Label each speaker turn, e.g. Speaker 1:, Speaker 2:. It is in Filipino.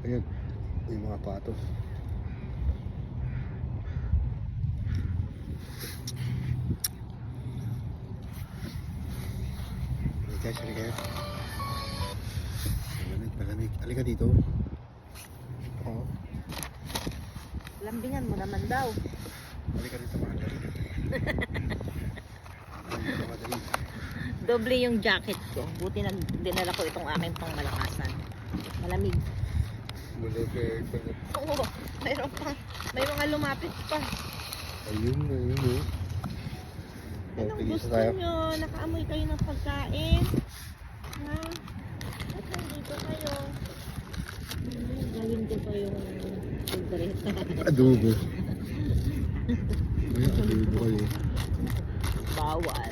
Speaker 1: Ayan, may mga pato. Guys, halika. Malamig. Halika dito. Oo.
Speaker 2: Lambingan mo naman daw.
Speaker 1: Halika dito, mga dali.
Speaker 2: Doble yung jacket ko. Buti dinala ko itong aking pangmalakasan. Malamig.
Speaker 1: Malamig.
Speaker 2: Oo, mayroon pang, may mga lumapit pa.
Speaker 1: Ayun.
Speaker 2: Anong
Speaker 1: Tigil
Speaker 2: gusto
Speaker 1: tayo.
Speaker 2: nyo? Nakaamoy kayo ng pagkain? Ha? Ba't nandito kayo? Gawin ko pa yung pagkareta.
Speaker 1: Adobo. May adobo kayo.
Speaker 2: Bawal.